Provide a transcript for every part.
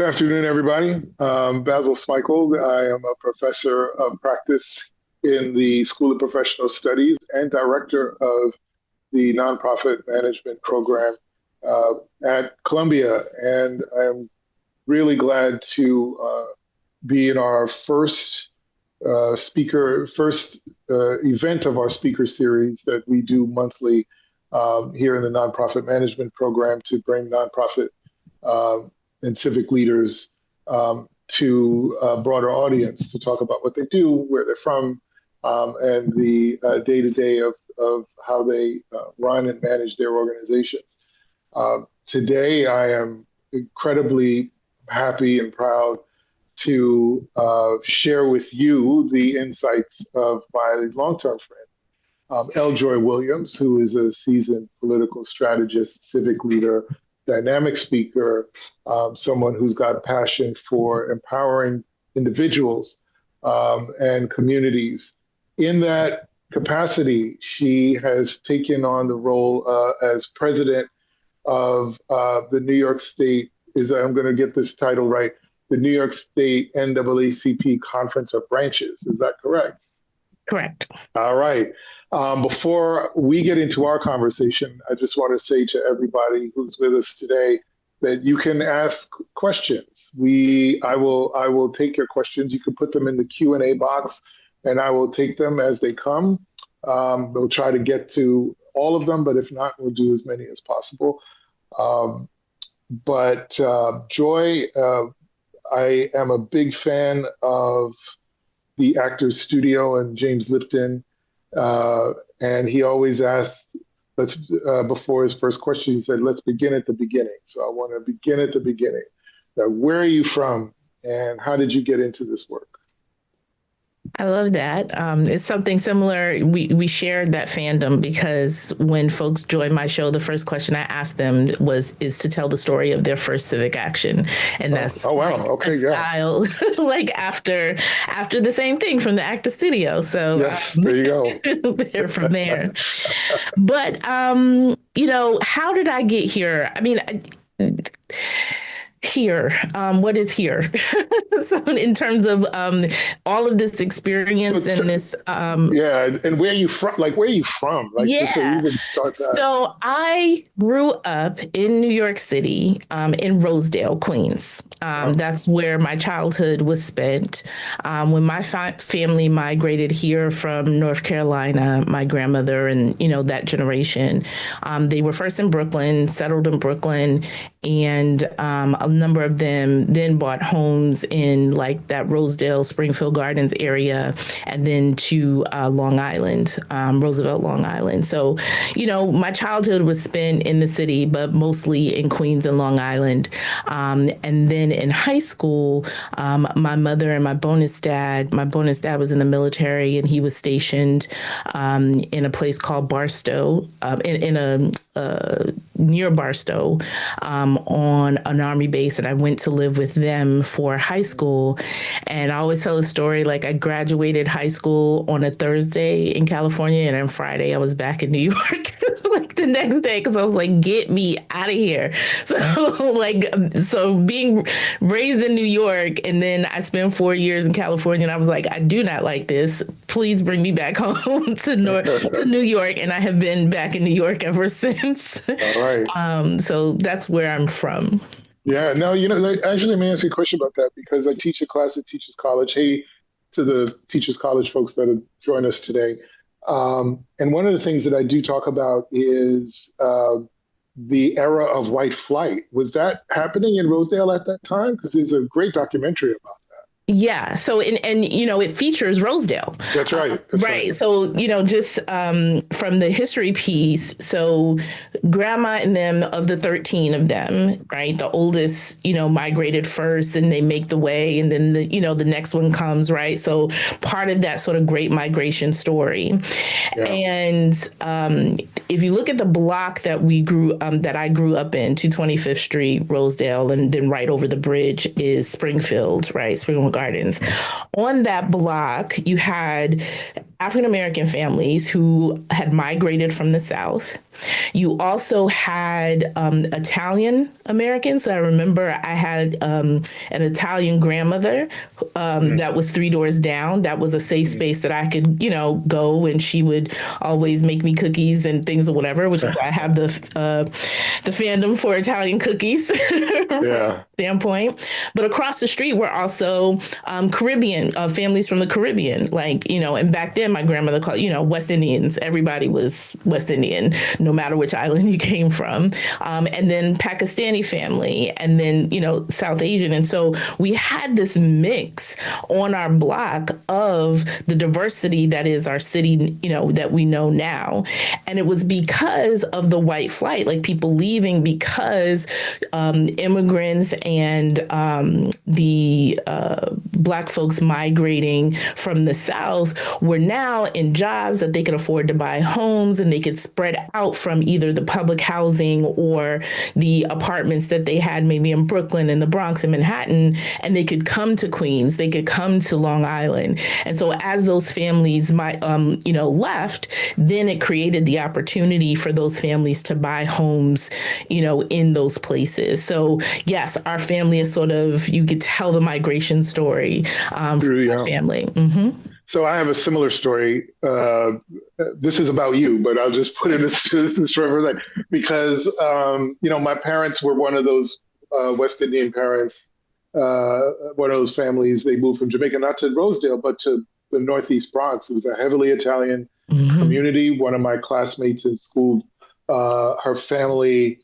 Good afternoon, everybody. Basil Smikle. I am a professor of practice in the School of Professional Studies and director of the nonprofit management program at Columbia. And I am really glad to be in our first event of our speaker series that we do monthly here in the nonprofit management program to bring nonprofit uh, and civic leaders to a broader audience to talk about what they do, where they're from, and the day-to-day of how they run and manage their organizations. Today, I am incredibly happy and proud to share with you the insights of my long-term friend, Joy Williams, who is a seasoned political strategist, civic leader, dynamic speaker, someone who's got a passion for empowering individuals and communities. In that capacity, she has taken on the role as president of the New York State, I'm going to get this title right, the New York State NAACP Conference of Branches. Is that correct? Correct. All right. Before we get into our conversation, I just want to say to everybody who's with us today that you can ask questions. I will take your questions. You can put them in the Q&A box, and I will take them as they come. We'll try to get to all of them, but if not, we'll do as many as possible. Joy, I am a big fan of the Actors Studio and James Lipton. And he always asked, before his first question, he said, let's begin at the beginning. So I want to begin at the beginning. Now, where are you from and how did you get into this work? I love that. It's something similar. We shared that fandom because when folks joined my show, the first question I asked them is to tell the story of their first civic action, and that's wow, okay, style like after the same thing from the Actor Studio. So yes, there you go. They're from there. But how did I get here? I mean. Here, what is here? So in terms of all of this experience and this yeah, and where are you from? Like, where are you from? Like, yeah. So I grew up in New York City, in Rosedale, Queens. That's where my childhood was spent. When my family migrated here from North Carolina, my grandmother and that generation, they were first in Brooklyn, settled in Brooklyn, and a number of them then bought homes in like that Rosedale, Springfield Gardens area, and then to Long Island, Roosevelt, Long Island. So, my childhood was spent in the city, but mostly in Queens and Long Island. And then in high school, my mother and my bonus dad was in the military, and he was stationed in a place called Barstow, near Barstow, on an Army base, and I went to live with them for high school. And I always tell a story, like I graduated high school on a Thursday in California, and on Friday I was back in New York like the next day, because I was like, get me out of here. So being raised in New York, and then I spent 4 years in California, and I was like, I do not like this. Please bring me back home to New York. And I have been back in New York ever since. All right. So that's where I'm from. Yeah, no, actually, let me ask you a question about that because I teach a class at Teachers College. Hey, to the Teachers College folks that have joined us today. And one of the things that I do talk about is the era of white flight. Was that happening in Rosedale at that time? Because there's a great documentary about that. Yeah. So, and it features Rosedale. That's right. Right. So, just from the history piece. So grandma and them, of the 13 of them, right, the oldest, migrated first, and they make the way. And then, the next one comes. Right. So part of that sort of great migration story. Yeah. And if you look at the block that I grew up in, 225th Street, Rosedale, and then right over the bridge is Springfield, right? Springfield Gardens. On that block, you had African-American families who had migrated from the South. You also had Italian Americans. So I remember I had an Italian grandmother that was 3 doors down. That was a safe space that I could, go, and she would always make me cookies and things or whatever, which is why I have the fandom for Italian cookies. Yeah. Standpoint. But across the street were also Caribbean families from the Caribbean, and back then my grandmother called, West Indians. Everybody was West Indian, no matter which island you came from. And then Pakistani family, and then, South Asian. And so we had this mix on our block of the diversity that is our city, that we know now. And it was because of the white flight, like people leaving because immigrants and the Black folks migrating from the South were now in jobs that they could afford to buy homes, and they could spread out from either the public housing or the apartments that they had maybe in Brooklyn and the Bronx and Manhattan, and they could come to Queens, they could come to Long Island. And so as those families left, then it created the opportunity for those families to buy homes, in those places. So yes, our family is sort of, you could tell the migration story for our family. Mm-hmm. So I have a similar story. This is about you, but I'll just put in this story because, my parents were one of those West Indian parents, one of those families. They moved from Jamaica, not to Rosedale, but to the Northeast Bronx. It was a heavily Italian community. One of my classmates in school, her family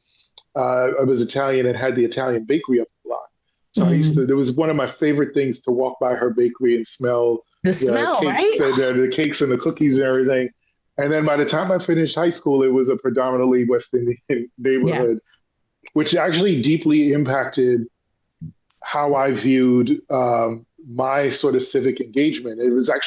was Italian and had the Italian bakery up the block. So it was one of my favorite things to walk by her bakery and smell the smell, cakes, right? The cakes and the cookies and everything. And then by the time I finished high school, it was a predominantly West Indian neighborhood, which actually deeply impacted how I viewed my sort of civic engagement.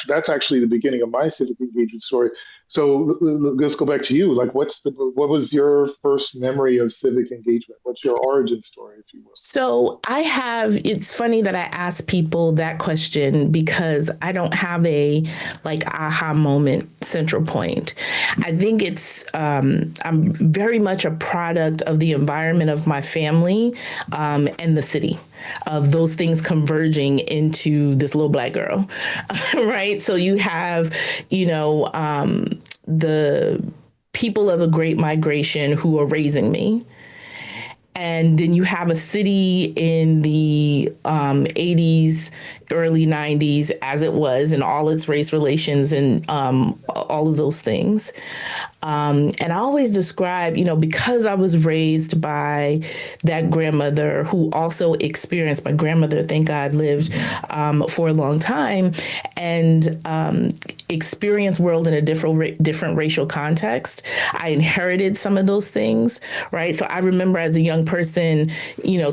That's actually the beginning of my civic engagement story. So let's go back to you. Like, what was your first memory of civic engagement? What's your origin story, if you will? So it's funny that I ask people that question because I don't have a aha moment central point. I think I'm very much a product of the environment of my family and the city, of those things converging into this little Black girl, right? So you have, the people of the Great Migration who are raising me. And then you have a city in the 80s, early 90s, as it was, and all its race relations and all of those things. And I always describe, because I was raised by that grandmother who also experienced, my grandmother, thank God, lived for a long time and experienced world in a different racial context. I inherited some of those things, right? So I remember as a young person,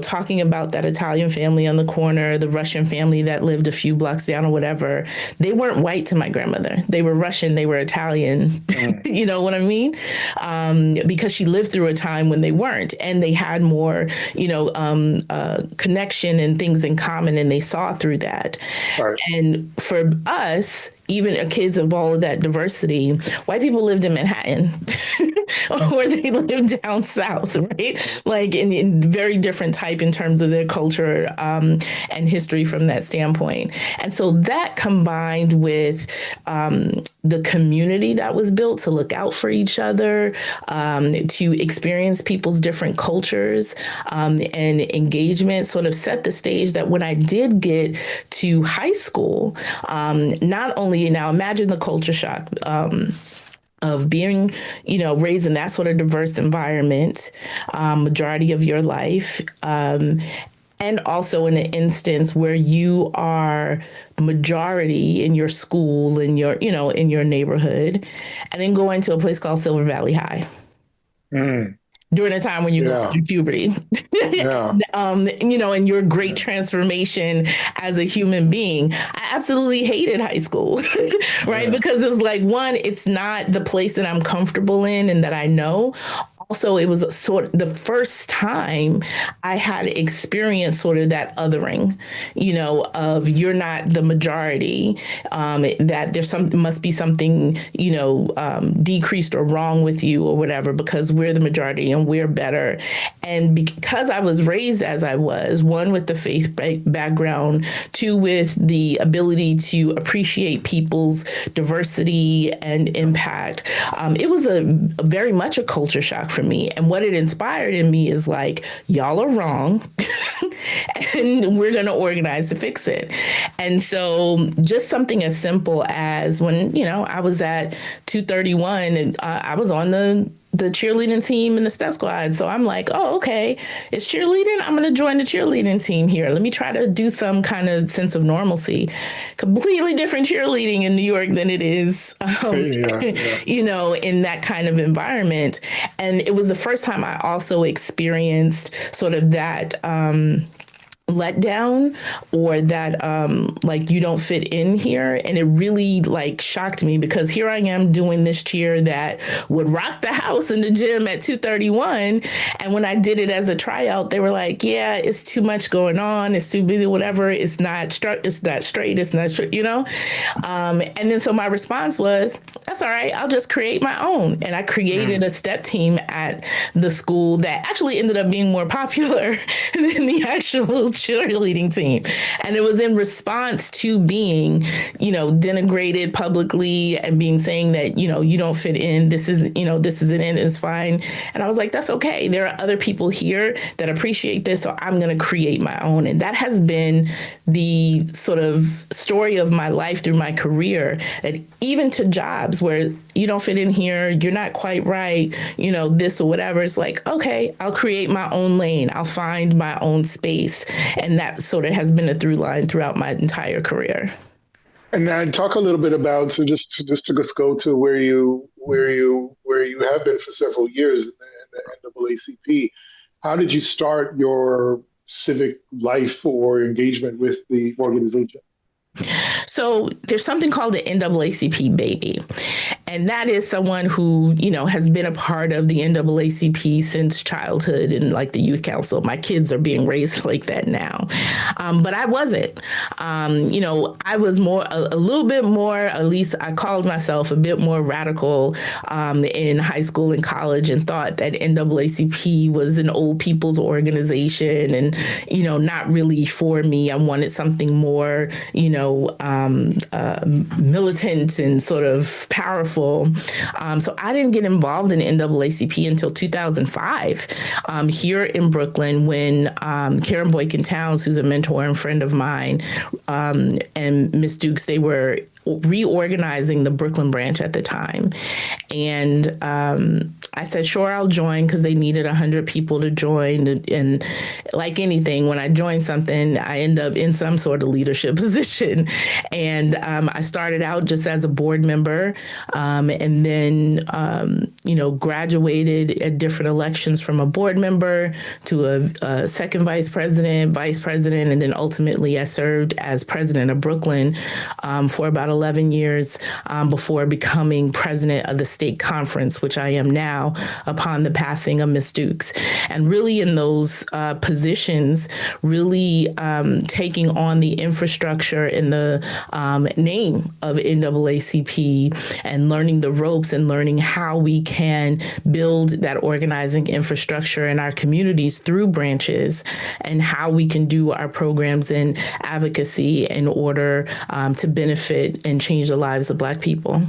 talking about that Italian family on the corner, the Russian family that lived a few blocks down or whatever. They weren't white to my grandmother. They were Russian. They were Italian. You know what I mean? Because she lived through a time when they weren't, and they had more, connection and things in common, and they saw through that. Right. And for us, even kids of all of that diversity, white people lived in Manhattan or they lived down south, right? Like in very different type in terms of their culture and history from that standpoint. And so that combined with the community that was built to look out for each other, to experience people's different cultures and engagement sort of set the stage that when I did get to high school, not only, now imagine the culture shock of being, raised in that sort of diverse environment, majority of your life, and also in an instance where you are majority in your school, in your, in your neighborhood, and then going to a place called Silver Valley High. During a time when you go through puberty, and your great transformation as a human being. I absolutely hated high school, right? Because it's like, one, it's not the place that I'm comfortable in and that I know. also, it was sort of the first time I had experienced sort of that othering, of you're not the majority, that there's must be something, decreased or wrong with you or whatever, because we're the majority and we're better. And because I was raised as I was, one with the faith background, two with the ability to appreciate people's diversity and impact, it was a very much a culture shock for me. And what it inspired in me is like, y'all are wrong and we're going to organize to fix it. And so just something as simple as when, I was at 231 and I was on the cheerleading team and the step squad. So I'm like, oh, okay, it's cheerleading. I'm going to join the cheerleading team here. Let me try to do some kind of sense of normalcy. Completely different cheerleading in New York than it is, in that kind of environment. And it was the first time I also experienced sort of that, let down, or that like you don't fit in here. And it really like shocked me, because here I am doing this cheer that would rock the house in the gym at 231, and when I did it as a tryout, they were like, yeah, it's too much going on, it's too busy, whatever, it's not straight, and then so my response was, that's all right, I'll just create my own. And I created a step team at the school that actually ended up being more popular than the actual cheerleading team. And it was in response to being, denigrated publicly and saying that, you don't fit in. This isn't in, it's fine. And I was like, that's okay. There are other people here that appreciate this. So I'm going to create my own. And that has been the sort of story of my life through my career, that even to jobs where you don't fit in here, you're not quite right, this or whatever, it's like, okay, I'll create my own lane. I'll find my own space. And that sort of has been a through line throughout my entire career. And now talk a little bit about, so just to go to where you have been for several years in the NAACP. How did you start your civic life or engagement with the organization? So there's something called the NAACP baby. And that is someone who, has been a part of the NAACP since childhood and like the youth council. My kids are being raised like that now. But I wasn't. I was a little bit more, at least I called myself a bit more radical in high school and college, and thought that NAACP was an old people's organization and, not really for me. I wanted something more, militant and sort of powerful. So I didn't get involved in NAACP until 2005 here in Brooklyn, when Karen Boykin-Towns, who's a mentor and friend of mine, and Miss Dukes, they were reorganizing the Brooklyn branch at the time. And I said, sure, I'll join, because they needed 100 people to join. And like anything, when I join something, I end up in some sort of leadership position. And I started out just as a board member, and then, graduated at different elections from a board member to a second vice president, and then ultimately I served as president of Brooklyn for about 11 years before becoming president of the state conference, which I am now upon the passing of Miss Dukes. And really in those positions, really taking on the infrastructure in the name of NAACP, and learning the ropes and learning how we can build that organizing infrastructure in our communities through branches, and how we can do our programs in advocacy in order to benefit and change the lives of Black people.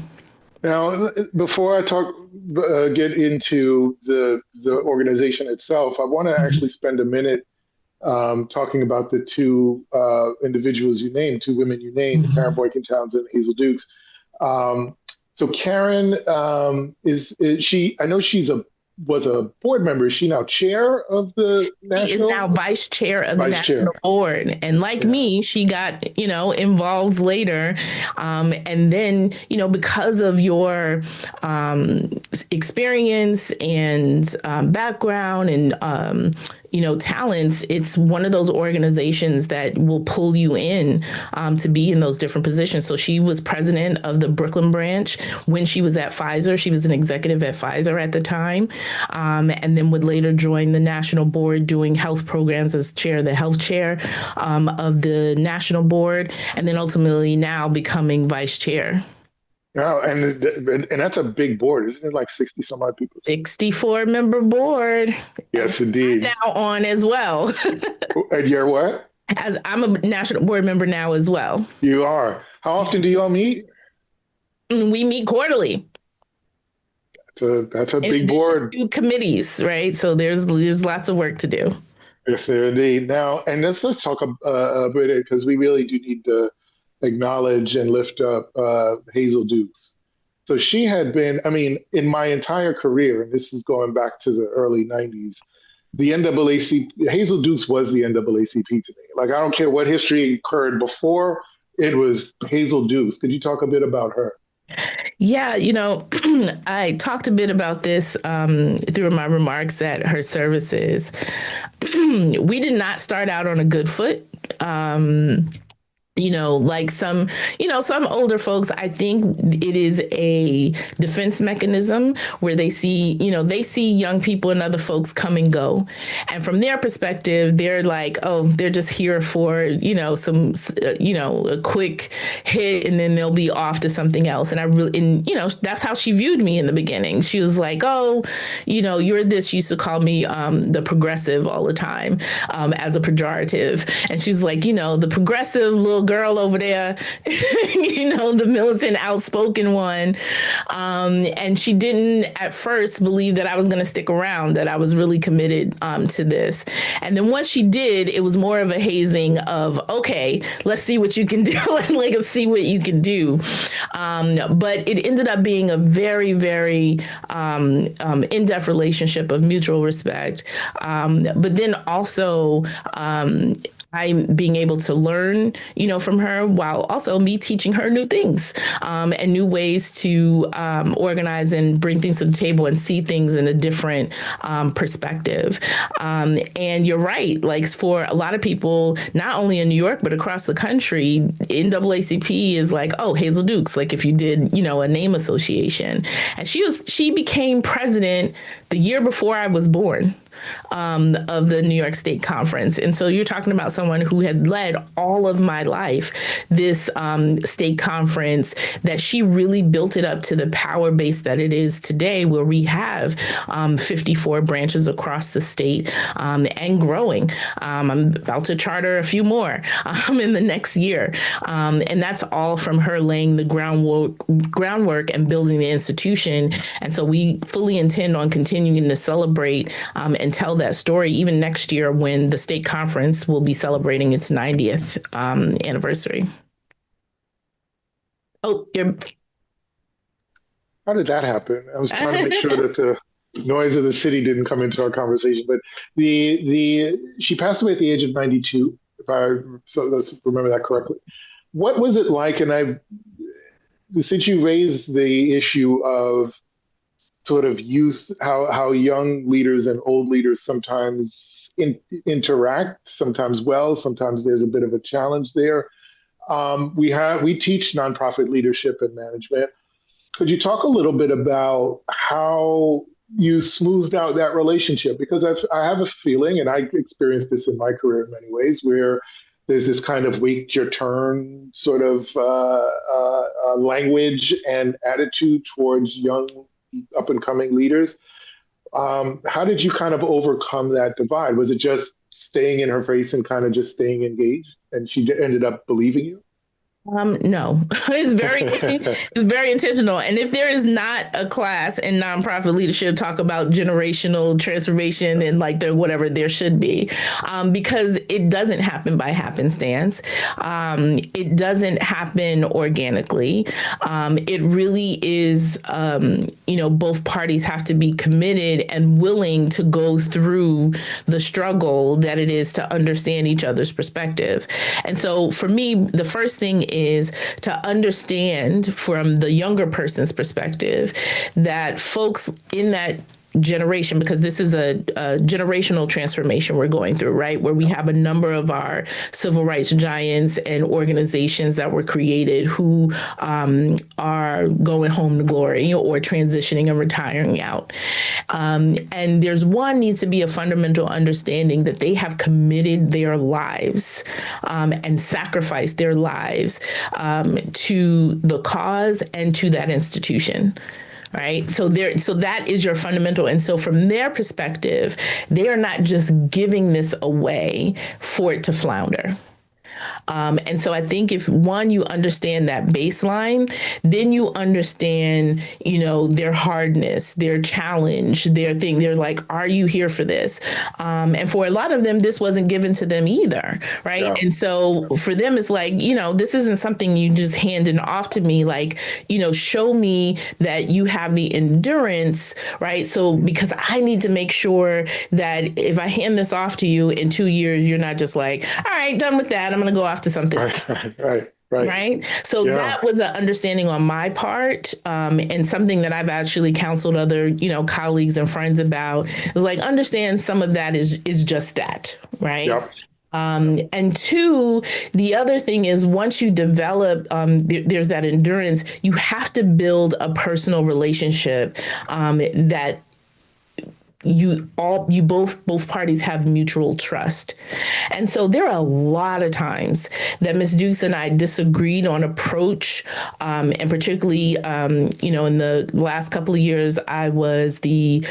Now, before I get into the organization itself, I want to actually spend a minute talking about the two individuals you named, two women you named, Karen Boykin-Towns and Hazel Dukes. So Karen, is she? I know was a board member. Is she now chair of the national? She is now vice chair of the national board. And like me, she got, involved later. And then, because of your experience and background and, talents, it's one of those organizations that will pull you in to be in those different positions. So she was president of the Brooklyn branch when she was at Pfizer. She was an executive at Pfizer at the time, and then would later join the national board doing health programs as chair, the health chair of the national board, and then ultimately now becoming vice chair. Yeah, and that's a big board, isn't it? Like 60 some odd people. 64 member board. Yes, indeed. Now on as well. And you're what? As I'm a national board member now as well. You are. How often do you all meet? We meet quarterly. That's a big board. Committees, right? So there's lots of work to do. Yes, there indeed. Now, and let's talk a bit, because we really do need to acknowledge and lift up Hazel Dukes. So she had been, I mean, in my entire career, and this is going back to the early 90s, the NAACP, Hazel Dukes was the NAACP to me. Like, I don't care what history occurred before, it was Hazel Dukes. Could you talk a bit about her? Yeah, I talked a bit about this through my remarks at her services. We did not start out on a good foot. Like some older folks, I think it is a defense mechanism where they see young people and other folks come and go. And from their perspective, they're like, oh, they're just here for, a quick hit, and then they'll be off to something else. And that's how she viewed me in the beginning. She was like, oh, you're this. She used to call me the progressive all the time as a pejorative. And she was like, the progressive little girl over there, the militant, outspoken one. And she didn't at first believe that I was going to stick around, that I was really committed to this. And then once she did, it was more of a hazing of, okay, let's see what you can do. Let's see what you can do. But it ended up being a very, very in-depth relationship of mutual respect. But then also, I'm being able to learn, from her, while also me teaching her new things and new ways to organize and bring things to the table and see things in a different perspective. And you're right, like for a lot of people, not only in New York, but across the country, NAACP is like, oh, Hazel Dukes, like if you did, a name association. And she became president the year before I was born. Of the New York State Conference. And so you're talking about someone who had led all of my life, this state conference, that she really built it up to the power base that it is today, where we have 54 branches across the state and growing. I'm about to charter a few more in the next year. And that's all from her laying the groundwork and building the institution. And so we fully intend on continuing to celebrate and tell that story even next year when the state conference will be celebrating its 90th anniversary. Oh, How did that happen? I was trying to make sure that the noise of the city didn't come into our conversation. But she passed away at the age of 92, if I remember that correctly. What was it like? And since you raised the issue of sort of youth, how young leaders and old leaders sometimes interact, sometimes well, sometimes there's a bit of a challenge there. We teach nonprofit leadership and management. Could you talk a little bit about how you smoothed out that relationship? Because I have a feeling, and I experienced this in my career in many ways, where there's this kind of wait your turn sort of language and attitude towards young up and coming leaders. How did you kind of overcome that divide? Was it just staying in her face and kind of just staying engaged, and she ended up believing you? No, it's very intentional. And if there is not a class in nonprofit leadership talk about generational transformation and like there should be, because it doesn't happen by happenstance. It doesn't happen organically. It really is, both parties have to be committed and willing to go through the struggle that it is to understand each other's perspective. And so for me, the first thing is to understand from the younger person's perspective that folks in that generation, because this is a generational transformation we're going through, right? Where we have a number of our civil rights giants and organizations that were created who are going home to glory or transitioning and retiring out. And there's needs to be a fundamental understanding that they have committed their lives and sacrificed their lives to the cause and to that institution. Right. So that is your fundamental. And so from their perspective, they are not just giving this away for it to flounder. And so I think if you understand that baseline, then you understand, their hardness, their challenge, their thing. They're like, are you here for this? And for a lot of them, this wasn't given to them either. Right. Yeah. And so for them, it's like, this isn't something you just handing off to me. Like, show me that you have the endurance. Right. So because I need to make sure that if I hand this off to you in 2 years, you're not just like, all right, done with that. I'm going to go off to something else. Right. So that was an understanding on my part, and something that I've actually counseled other, colleagues and friends about is like, understand some of that is just that. Right. Yep. And two, the other thing is once you develop, there's that endurance, you have to build a personal relationship that both parties have mutual trust. And so there are a lot of times that Ms. Dukes and I disagreed on approach. And particularly, in the last couple of years, I was the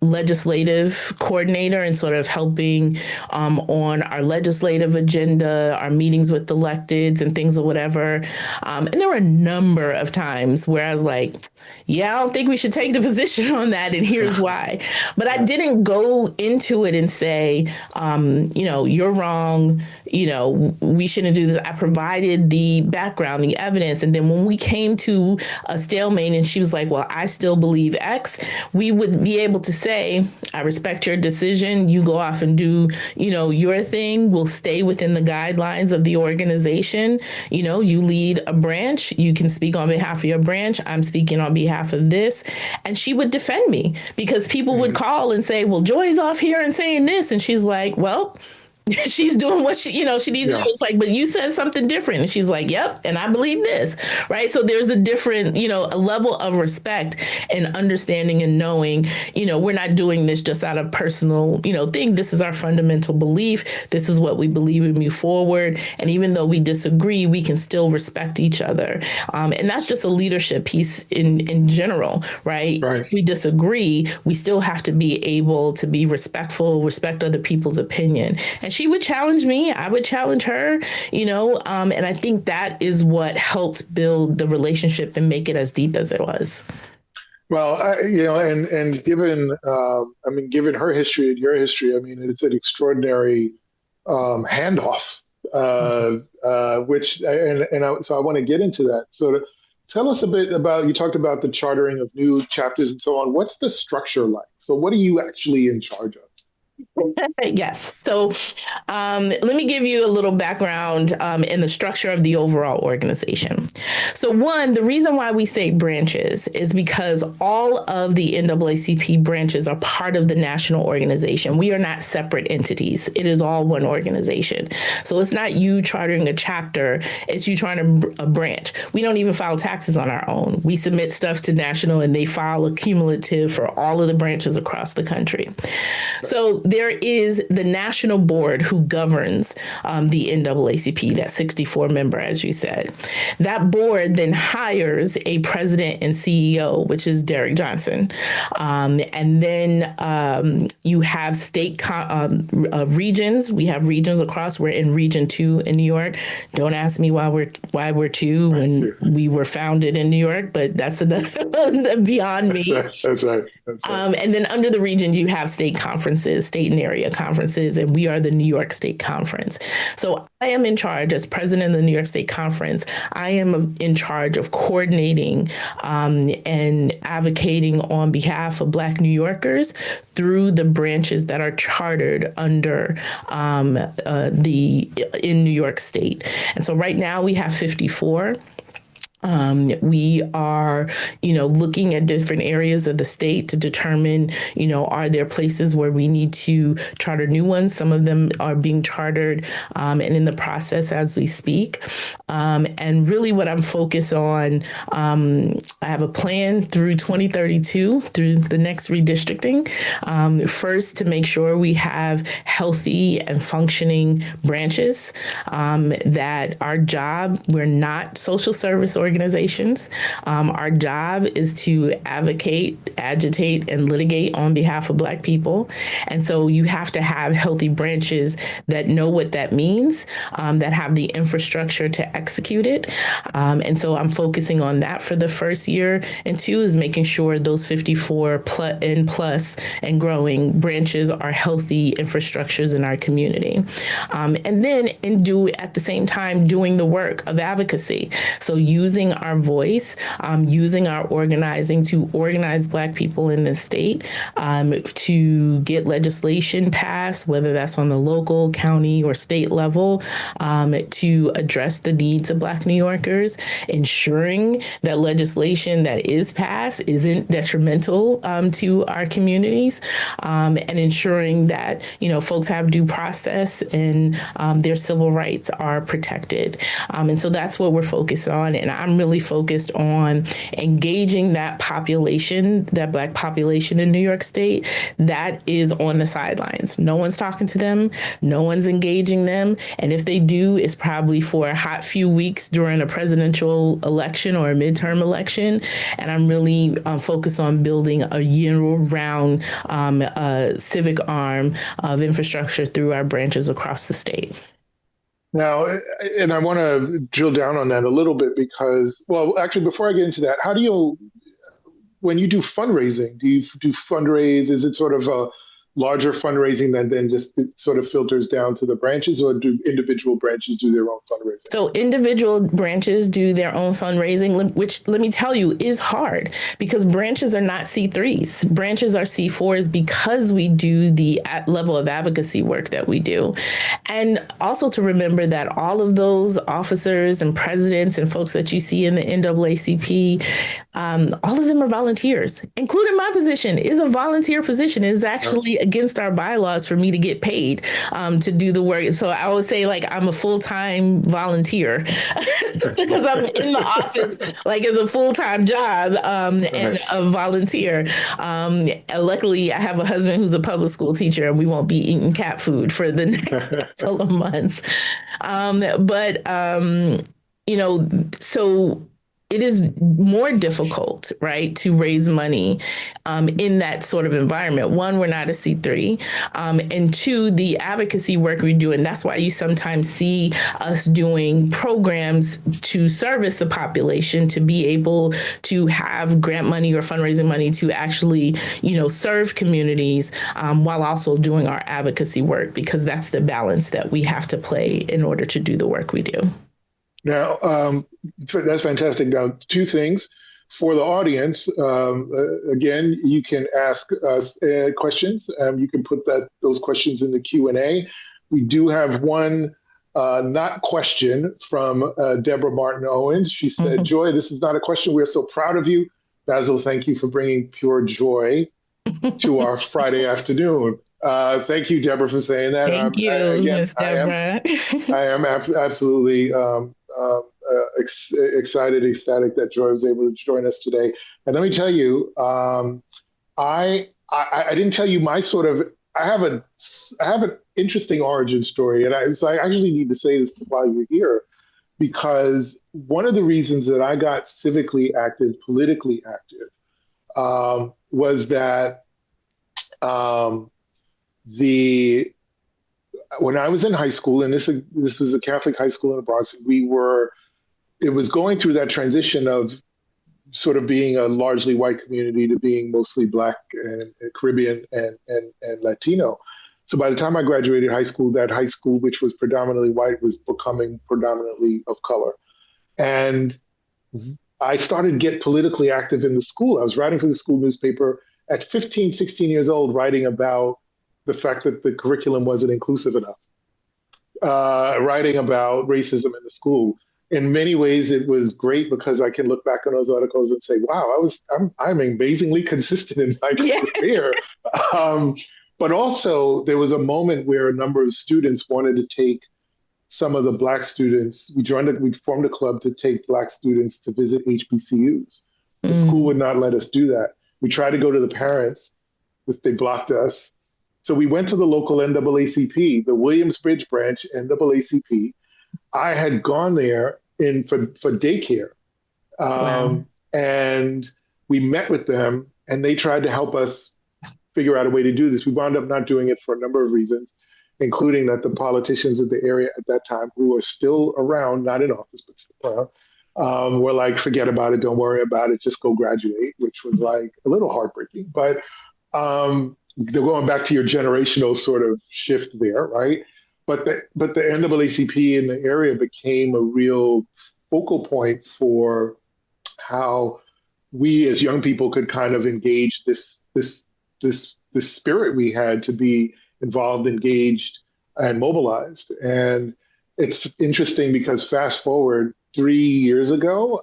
legislative coordinator and sort of helping on our legislative agenda, our meetings with electeds and things or whatever. And there were a number of times where I was like, yeah, I don't think we should take the position on that. And here's why. But I didn't go into it and say, you're wrong. We shouldn't do this. I provided the background, the evidence. And then when we came to a stalemate and she was like, well, I still believe X, we would be able to say, I respect your decision. You go off and do, your thing. We'll stay within the guidelines of the organization. You lead a branch. You can speak on behalf of your branch. I'm speaking on behalf of this. And she would defend me because people would call and say, well, Joy's off here and saying this. And she's like, well, she's doing what she needs to do. It's like, but you said something different. And she's like, yep. And I believe this. Right. So there's a different, a level of respect and understanding and knowing, we're not doing this just out of personal, thing. This is our fundamental belief. This is what we believe and move forward. And even though we disagree, we can still respect each other. And that's just a leadership piece in general. Right. If we disagree, we still have to be able to be respectful, respect other people's opinion. And she would challenge me. I would challenge her, and I think that is what helped build the relationship and make it as deep as it was. Well, and given, given her history and your history, it's an extraordinary handoff, so I want to get into that. So tell us a bit about, you talked about the chartering of new chapters and so on. What's the structure like? So what are you actually in charge of? Yes. So let me give you a little background in the structure of the overall organization. So one, the reason why we say branches is because all of the NAACP branches are part of the national organization. We are not separate entities. It is all one organization. So it's not you chartering a chapter. It's you trying a branch. We don't even file taxes on our own. We submit stuff to national and they file a cumulative for all of the branches across the country. So there is the national board who governs the NAACP, that 64 member, as you said. That board then hires a president and CEO, which is Derek Johnson. And then you have state regions. We have regions across. We're in Region 2 in New York. Don't ask me why we're 2 when we were founded in New York, but that's beyond me. That's right. And then under the regions, you have state conferences, state and area conferences, and we are the New York State Conference. So I am in charge as president of the New York State Conference. I am in charge of coordinating and advocating on behalf of Black New Yorkers through the branches that are chartered under in New York State. And so right now we have 54. We are, looking at different areas of the state to determine, are there places where we need to charter new ones? Some of them are being chartered and in the process as we speak. And really what I'm focused on, I have a plan through 2032, through the next redistricting. First, to make sure we have healthy and functioning branches, that our job, we're not social service organizations. Our job is to advocate, agitate, and litigate on behalf of Black people. And so you have to have healthy branches that know what that means, that have the infrastructure to execute it. And so I'm focusing on that for the first year. And two is making sure those 54 plus and growing branches are healthy infrastructures in our community. And then at the same time doing the work of advocacy. So using our voice, using our organizing to organize Black people in this state, to get legislation passed, whether that's on the local, county, or state level, to address the needs of Black New Yorkers, ensuring that legislation that is passed isn't detrimental to our communities, and ensuring that, folks have due process and their civil rights are protected. And so that's what we're focused on. And I'm really focused on engaging that population, that Black population in New York State that is on the sidelines. No one's talking to them. No one's engaging them. And if they do, it's probably for a hot few weeks during a presidential election or a midterm election. And I'm really focused on building a year-round civic arm of infrastructure through our branches across the state. Now, and I want to drill down on that a little bit because, well, actually, before I get into that, how do you, when you do fundraising, do you do fundraise? Is it sort of a larger fundraising that then just it sort of filters down to the branches, or do individual branches do their own fundraising? So individual branches do their own fundraising, which, let me tell you, is hard because branches are not C3s. Branches are C4s because we do the level of advocacy work that we do. And also to remember that all of those officers and presidents and folks that you see in the NAACP, all of them are volunteers, including my position is a volunteer position. It is actually against our bylaws for me to get paid to do the work. So I would say like I'm a full-time volunteer because I'm in the office like as a full-time job and a volunteer. Luckily, I have a husband who's a public school teacher and we won't be eating cat food for the next couple of months. So it is more difficult, right, to raise money in that sort of environment. One, we're not a C3. And two, the advocacy work we do, and that's why you sometimes see us doing programs to service the population to be able to have grant money or fundraising money to actually, serve communities while also doing our advocacy work, because that's the balance that we have to play in order to do the work we do. Now, that's fantastic. Now, two things for the audience. Again, you can ask us questions. You can put those questions in the Q&A. We do have one not question from Deborah Martin Owens. She said, Joy, this is not a question. We're so proud of you. Basil, thank you for bringing pure joy to our Friday afternoon. Thank you, Deborah, for saying that. Thank you, Ms. Deborah. I am absolutely excited, ecstatic that Joy was able to join us today. And let me tell you, I didn't tell you my sort of. I have an interesting origin story, and so I actually need to say this while you're here, because one of the reasons that I got civically active, politically active, was that when I was in high school, and this was a Catholic high school in the Bronx, it was going through that transition of sort of being a largely white community to being mostly Black and Caribbean and Latino. So by the time I graduated high school, that high school, which was predominantly white, was becoming predominantly of color. And I started to get politically active in the school. I was writing for the school newspaper at 15, 16 years old, writing about the fact that the curriculum wasn't inclusive enough, writing about racism in the school. in many ways, it was great because I can look back on those articles and say, "Wow, I'm amazingly consistent in my Yeah. career." Um, but also, there was a moment where a number of students wanted to take some of the Black students. We formed a club to take Black students to visit HBCUs. The school Mm. would not let us do that. We tried to go to the parents, but they blocked us. So we went to the local NAACP, the Williamsbridge branch NAACP. I had gone there for daycare, Wow. and we met with them, and they tried to help us figure out a way to do this. We wound up not doing it for a number of reasons, including that the politicians of the area at that time, who are still around, not in office, but still around, were like, forget about it, don't worry about it, just go graduate, which was like a little heartbreaking. But they're going back to your generational sort of shift there, right? But the NAACP in the area became a real focal point for how we as young people could kind of engage this spirit we had to be involved, engaged, and mobilized. And it's interesting because fast forward 3 years ago,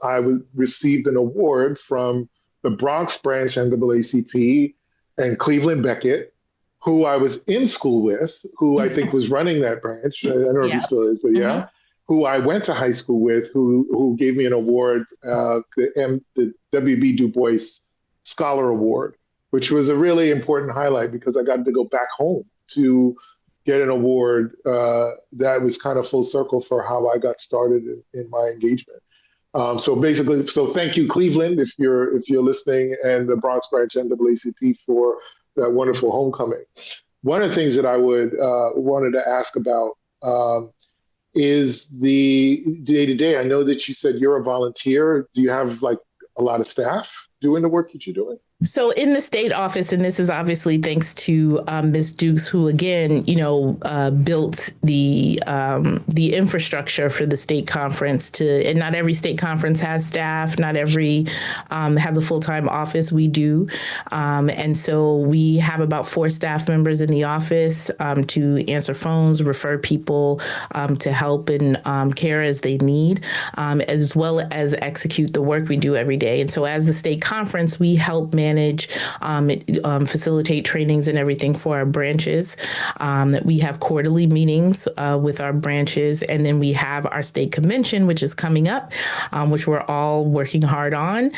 received an award from the Bronx branch NAACP and Cleveland Beckett, who I was in school with, who I think was running that branch. I don't know if he Yeah. still is, but Hmm. yeah, who I went to high school with, who gave me an award, the W.B. Du Bois Scholar Award, which was a really important highlight because I got to go back home to get an award that was kind of full circle for how I got started in my engagement. So basically, so thank you, Cleveland, if you're listening, and the Bronx branch NAACP for that wonderful homecoming. One of the things that I would wanted to ask about is the day to day. I know that you said you're a volunteer. Do you have like a lot of staff doing the work that you're doing? So in the state office, and this is obviously thanks to Ms. Dukes, who again, built the infrastructure for the state conference. And not every state conference has staff. Not every has a full time office. We do, and so we have about 4 staff members in the office to answer phones, refer people to help and care as they need, as well as execute the work we do every day. And so, as the state conference, we help manage, facilitate trainings and everything for our branches. We have quarterly meetings with our branches, and then we have our state convention, which is coming up, which we're all working hard on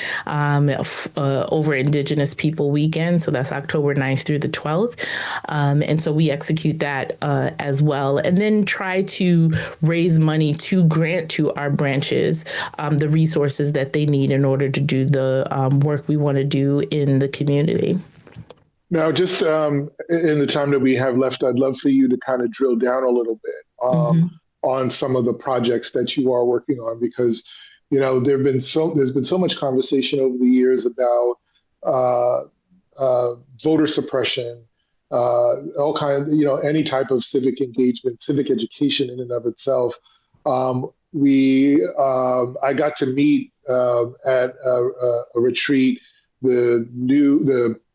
over Indigenous People Weekend. So that's October 9th through the 12th. And so we execute that as well, and then try to raise money to grant to our branches the resources that they need in order to do the work we want to do in the community. Now, just in the time that we have left, I'd love for you to kind of drill down a little bit on some of the projects that you are working on, because there's been so much conversation over the years about voter suppression, all kinds, any type of civic engagement, civic education in and of itself. I got to meet at a retreat the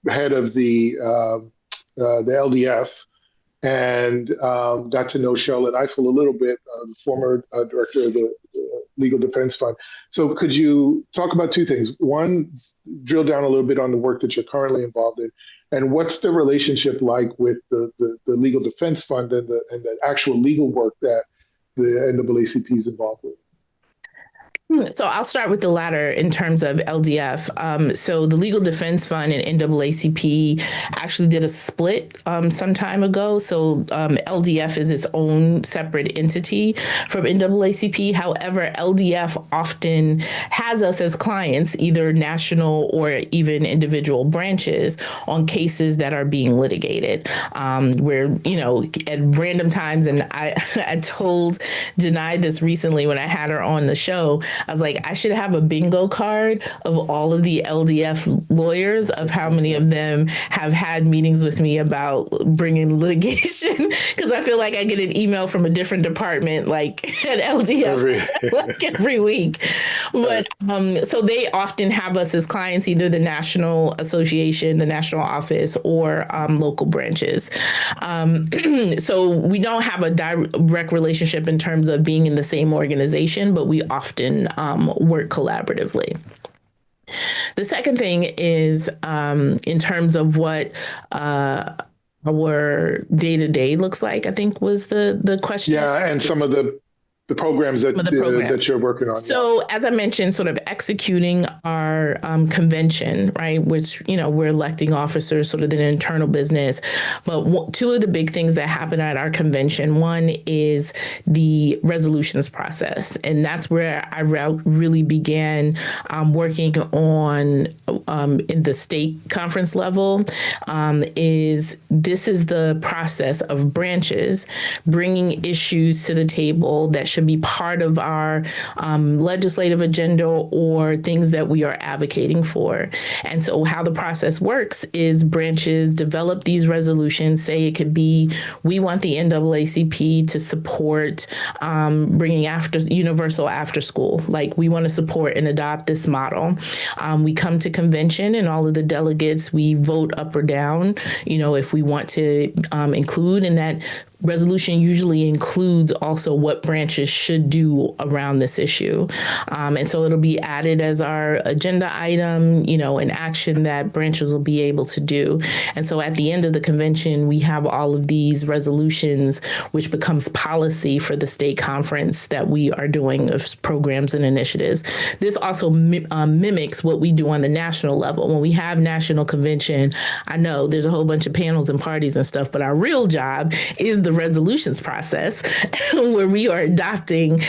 head of the LDF, and got to know Charlotte Eiffel a little bit, the former director of the Legal Defense Fund. So could you talk about 2 things? One, drill down a little bit on the work that you're currently involved in, and what's the relationship like with the Legal Defense Fund and the actual legal work that the NAACP is involved with? So I'll start with the latter in terms of LDF. So the Legal Defense Fund and NAACP actually did a split some time ago. So LDF is its own separate entity from NAACP. However, LDF often has us as clients, either national or even individual branches, on cases that are being litigated. Where, at random times, and I told Janai this recently when I had her on the show, I was like, I should have a bingo card of all of the LDF lawyers, of how many of them have had meetings with me about bringing litigation, because I feel like I get an email from a different department, like at LDF, like every week. But so they often have us as clients, either the national association, the national office, or local branches. So we don't have a direct relationship in terms of being in the same organization, but we often work collaboratively. The second thing is in terms of what our day-to-day looks like, I think was the question. Yeah, and some of the programs that you're working on. So as I mentioned, sort of executing our convention, right, which, we're electing officers, sort of the internal business. But two of the big things that happen at our convention, one is the resolutions process. And that's where I really began working on in the state conference level, is the process of branches bringing issues to the table that should be part of our legislative agenda or things that we are advocating for. And so how the process works is branches develop these resolutions. Say it could be, we want the NAACP to support bringing universal after school. Like, we want to support and adopt this model. We come to convention, and all of the delegates, we vote up or down, if we want to include, in that resolution usually includes also what branches should do around this issue. And so it'll be added as our agenda item, an action that branches will be able to do. And so at the end of the convention, we have all of these resolutions, which becomes policy for the state conference that we are doing of programs and initiatives. This also mimics what we do on the national level. When we have national convention, I know there's a whole bunch of panels and parties and stuff, but our real job is the resolutions process, where we are adopting,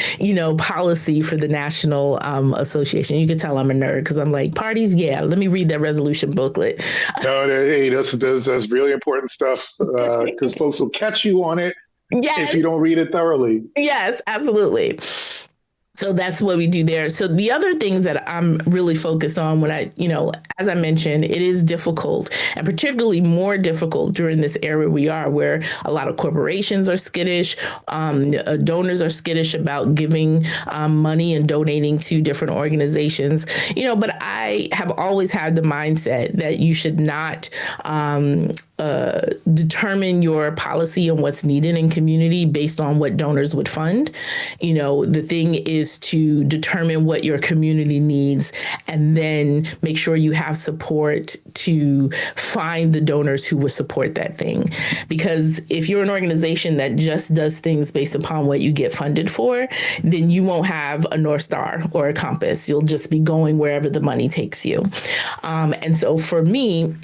policy for the national association. You can tell I'm a nerd because I'm like, parties, yeah, let me read that resolution booklet. No, hey, that's really important stuff, because folks will catch you on it if you don't read it thoroughly. Yes, absolutely. So that's what we do there. So the other things that I'm really focused on when as I mentioned, it is difficult, and particularly more difficult during this era we are, where a lot of corporations are skittish, donors are skittish about giving money and donating to different organizations, but I have always had the mindset that you should not determine your policy and what's needed in community based on what donors would fund. The thing is to determine what your community needs, and then make sure you have support to find the donors who will support that thing. Because if you're an organization that just does things based upon what you get funded for, then you won't have a North Star or a compass. You'll just be going wherever the money takes you. And so for me,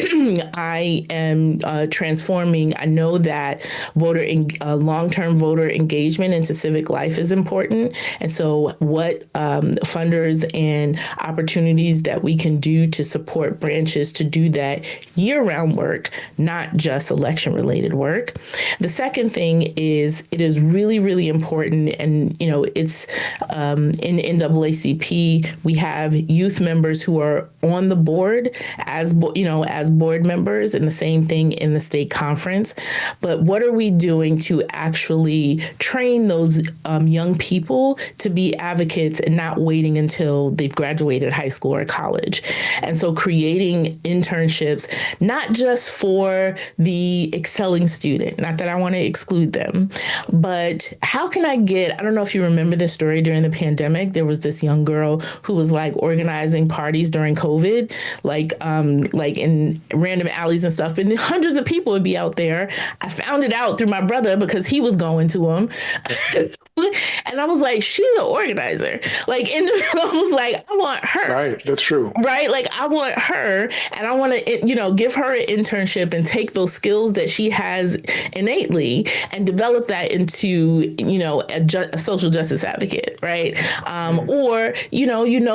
I am transforming. I know that long-term voter engagement into civic life is important. And so what funders and opportunities that we can do to support branches to do that year-round work, not just election-related work. The second thing is, it is really, really important, and it's in NAACP, we have youth members who are on the board as board members, and the same thing in the state conference. But what are we doing to actually train those young people to be advocates and not waiting until they've graduated high school or college? And so creating internships, not just for the excelling student, not that I want to exclude them, but how can I don't know if you remember this story during the pandemic, there was this young girl who was like organizing parties during COVID, like in random alleys and stuff, and hundreds of people would be out there. I found it out through my brother because he was going to them. And I was like, she's an organizer. I was like, I want her. Right. That's true. Right. I want her, and I want to, give her an internship and take those skills that she has innately and develop that into, a social justice advocate. Right. Or,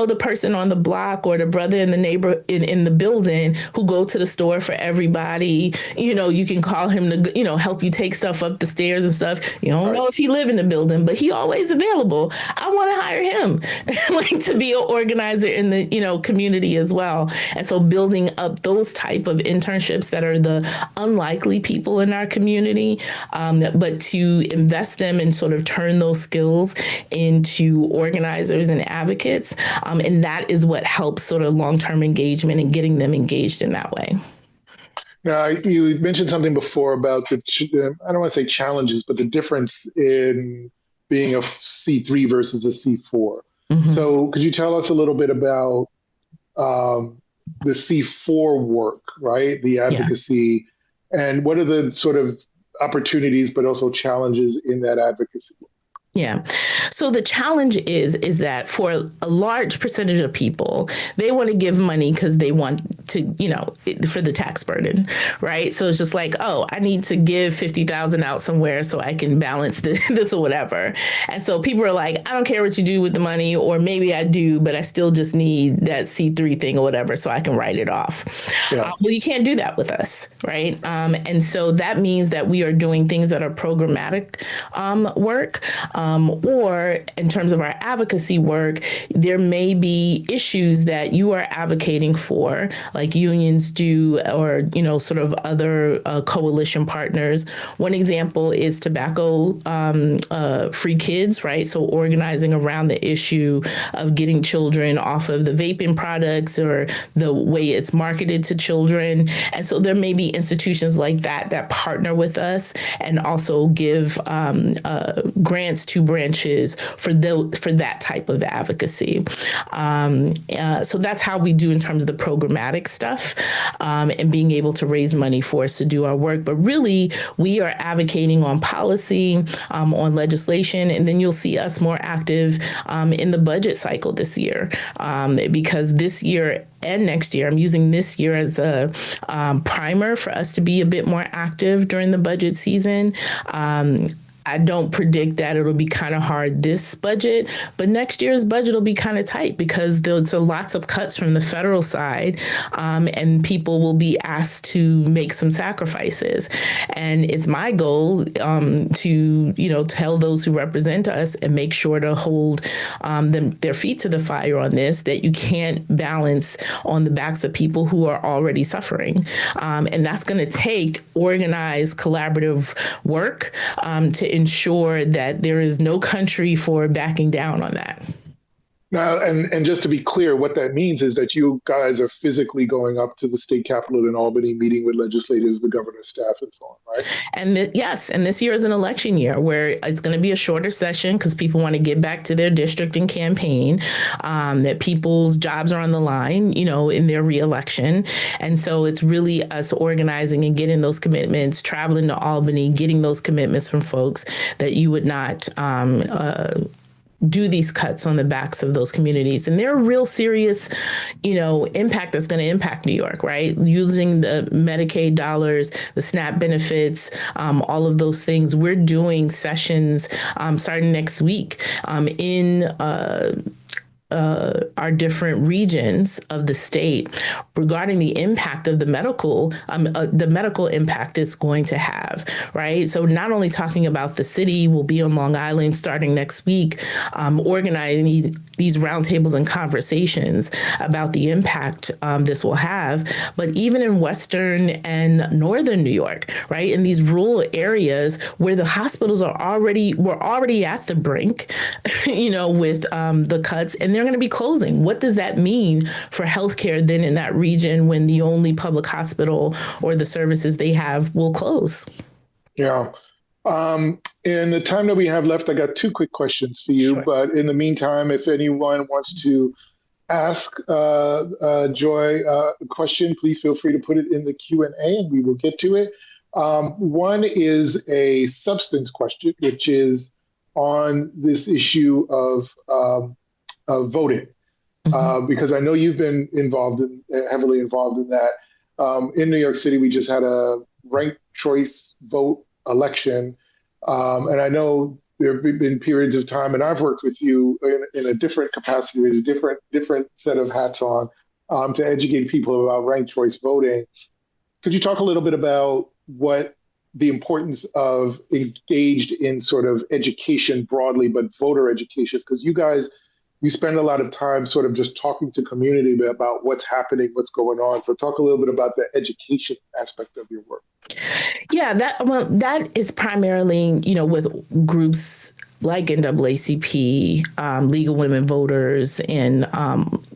the person on the block or the brother in the neighbor in the building who go to the store for everybody. You can call him to, help you take stuff up the stairs and stuff. You don't know if he live in the building, but but he always available. I want to hire him like to be an organizer in the, community as well. And so building up those type of internships that are the unlikely people in our community, but to invest them and sort of turn those skills into organizers and advocates. And that is what helps sort of long-term engagement and getting them engaged in that way. Now, you mentioned something before about I don't want to say challenges, but the difference in being a C3 versus a C4. Mm-hmm. So could you tell us a little bit about the C4 work, right? The advocacy, and what are the sort of opportunities, but also challenges in that advocacy? Yeah. So the challenge is that for a large percentage of people, they want to give money because they want to, for the tax burden, right? So it's just like, oh, I need to give 50,000 out somewhere so I can balance this or whatever. And so people are like, I don't care what you do with the money, or maybe I do, but I still just need that C3 thing or whatever so I can write it off. Yeah. Well, you can't do that with us, right? And so that means that we are doing things that are programmatic work. Or in terms of our advocacy work, there may be issues that you are advocating for, like unions do, or, sort of other coalition partners. One example is tobacco free kids, right? So organizing around the issue of getting children off of the vaping products or the way it's marketed to children. And so there may be institutions like that partner with us and also give grants to branches for that type of advocacy. So that's how we do in terms of the programmatic stuff and being able to raise money for us to do our work. But really, we are advocating on policy, on legislation, and then you'll see us more active in the budget cycle this year, because this year and next year, I'm using this year as a primer for us to be a bit more active during the budget season. I don't predict that it'll be kind of hard this budget, but next year's budget will be kind of tight because there's lots of cuts from the federal side, and people will be asked to make some sacrifices. And it's my goal to tell those who represent us and make sure to hold their feet to the fire on this, that you can't balance on the backs of people who are already suffering. And that's going to take organized, collaborative work to ensure that there is no country for backing down on that. Now, and just to be clear, what that means is that you guys are physically going up to the state capitol in Albany, meeting with legislators, the governor's staff, and so on, right? And yes, and this year is an election year where it's going to be a shorter session because people want to get back to their district and campaign, that people's jobs are on the line, in their reelection. And so it's really us organizing and getting those commitments, traveling to Albany, getting those commitments from folks that you would not do these cuts on the backs of those communities. And they're a real serious, impact that's going to impact New York, right? Using the Medicaid dollars, the SNAP benefits, all of those things. We're doing sessions starting next week in our different regions of the state regarding the impact of the medical impact it's going to have, right? So not only talking about the city, we'll be on Long Island starting next week, organizing these roundtables and conversations about the impact this will have, but even in Western and Northern New York, right? In these rural areas where the hospitals were already at the brink, with the cuts, and they're going to be closing. What does that mean for healthcare then in that region when the only public hospital or the services they have will close? Yeah. In the time that we have left, I got two quick questions for you. Sure. But in the meantime, if anyone wants to ask Joy a question, please feel free to put it in the Q&A and we will get to it. One is a substance question, which is on this issue of voting, because I know you've been heavily involved in that. In New York City, we just had a ranked choice vote election, and I know there have been periods of time, and I've worked with you in a different capacity with a different set of hats on to educate people about ranked choice voting. Could you talk a little bit about what the importance of engaged in sort of education broadly, but voter education, because you spend a lot of time sort of just talking to community about what's happening, what's going on. So talk a little bit about the education aspect of your work. Yeah, that is primarily, with groups like NAACP, League of Women Voters, and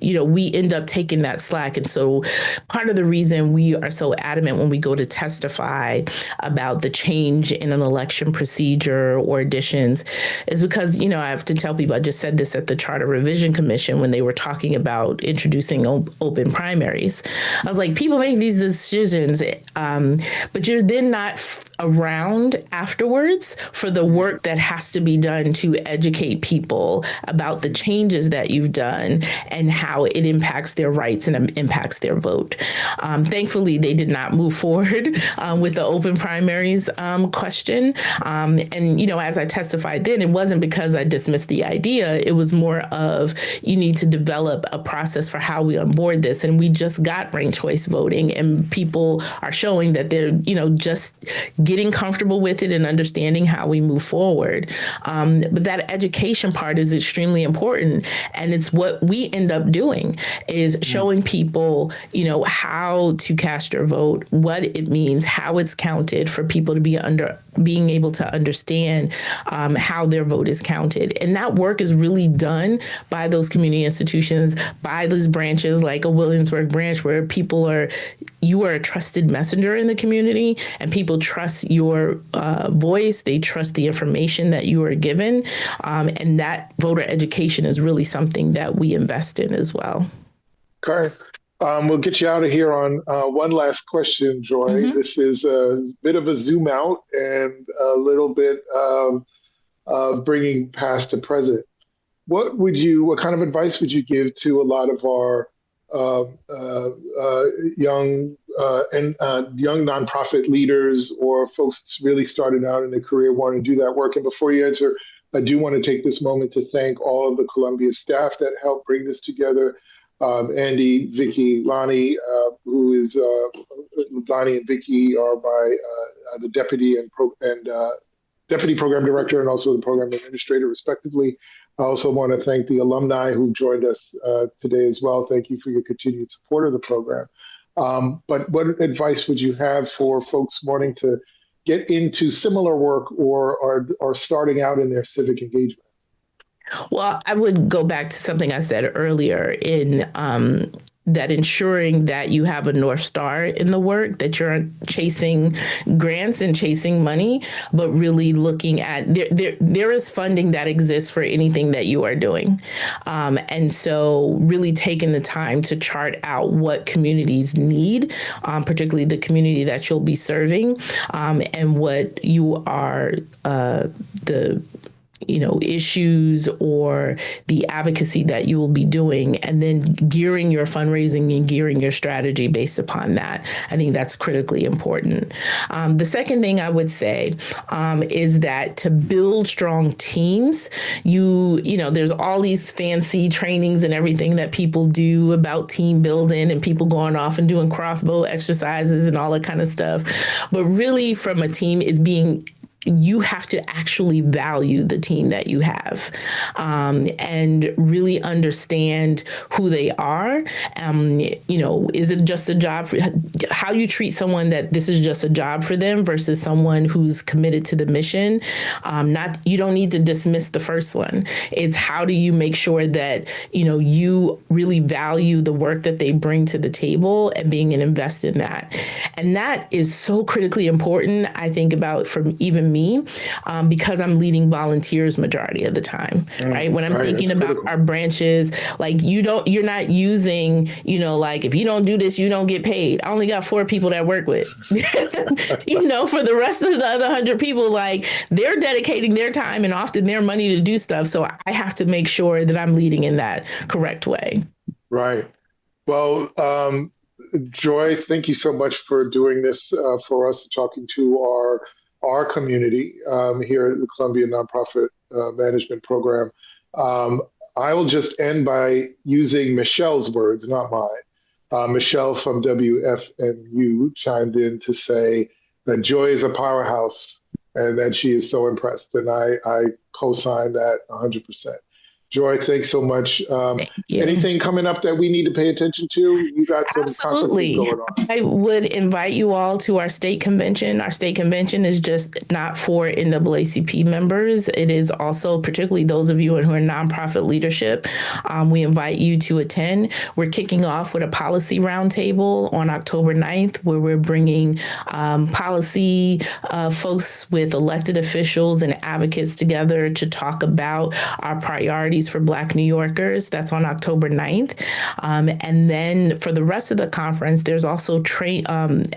we end up taking that slack. And so part of the reason we are so adamant when we go to testify about the change in an election procedure or additions is because, I have to tell people, I just said this at the Charter Revision Commission when they were talking about introducing open primaries. I was like, people make these decisions, but you're then not around afterwards for the work that has to be done to educate people about the changes that you've done and how it impacts their rights and impacts their vote. Thankfully, they did not move forward with the open primaries question. And, as I testified then, it wasn't because I dismissed the idea. It was more of you need to develop a process for how we onboard this. And we just got ranked choice voting, and people are showing that they're, just getting comfortable with it and understanding how we move forward. But that education part is extremely important. And it's what we end up doing is showing people, how to cast your vote, what it means, how it's counted for people to being able to understand how their vote is counted. And that work is really done by those community institutions, by those branches like a Williamsburg branch where you are a trusted messenger in the community and people trust your voice. They trust the information that you are given. And that voter education is really something that we invest in as well. Okay. We'll get you out of here on one last question, Joy. Mm-hmm. This is a bit of a zoom out and a little bit of bringing past to present. What kind of advice would you give to a lot of our young nonprofit leaders or folks that's really starting out in their career wanting to do that work? And before you answer, I do want to take this moment to thank all of the Columbia staff that helped bring this together. Andy, Vicky, Lonnie, Lonnie and Vicky are the deputy deputy program director and also the program administrator, respectively. I also want to thank the alumni who joined us today as well. Thank you for your continued support of the program. But what advice would you have for folks wanting to get into similar work or are starting out in their civic engagement? Well, I would go back to something I said earlier in that ensuring that you have a North Star in the work, that you're chasing grants and chasing money, but really looking at there is funding that exists for anything that you are doing. And so really taking the time to chart out what communities need, particularly the community that you'll be serving, and what you are issues or the advocacy that you will be doing, and then gearing your fundraising and gearing your strategy based upon that. I think that's critically important. The second thing I would say is that to build strong teams, there's all these fancy trainings and everything that people do about team building and people going off and doing crossbow exercises and all that kind of stuff. But really from a team is you have to actually value the team that you have and really understand who they are. Is it just a job for how you treat someone that this is just a job for them versus someone who's committed to the mission? You don't need to dismiss the first one. It's how do you make sure that, you really value the work that they bring to the table and being an invest in that. And that is so critically important, I think about from even me, because I'm leading volunteers majority of the time, right? When I'm thinking about our branches, like you're not using, if you don't do this, you don't get paid. I only got 4 people that work with, for the rest of the other 100 people, like they're dedicating their time and often their money to do stuff. So I have to make sure that I'm leading in that correct way. Right. Well, Joy, thank you so much for doing this for us, talking to our community here at the Columbia Nonprofit Management Program. I will just end by using Michelle's words, not mine. Michelle from WFMU chimed in to say, that Joy is a powerhouse and that she is so impressed. And I co-sign that 100%. Joy, thanks so much. Thank you. Anything coming up that we need to pay attention to? You got some conferences Absolutely. going on. I would invite you all to our state convention. Our state convention is just not for NAACP members. It is also, particularly those of you who are nonprofit leadership, we invite you to attend. We're kicking off with a policy roundtable on October 9th, where we're bringing policy folks with elected officials and advocates together to talk about our priorities for Black New Yorkers. That's on October 9th. And then for the rest of the conference, there's also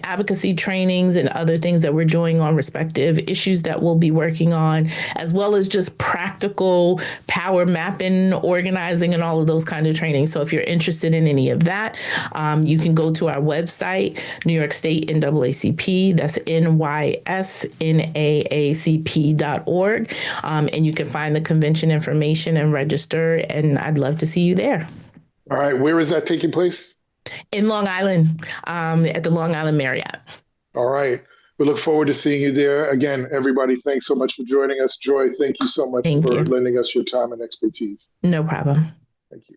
advocacy trainings and other things that we're doing on respective issues that we'll be working on, as well as just practical power mapping, organizing, and all of those kind of trainings. So if you're interested in any of that, you can go to our website, New York State NAACP, that's nysnaacp.org, and you can find the convention information and register, and I'd love to see you there. All right. Where is that taking place? In Long Island, at the Long Island Marriott. All right. We look forward to seeing you there. Again, everybody, thanks so much for joining us. Joy, thank you so much for lending us your time and expertise. No problem. Thank you.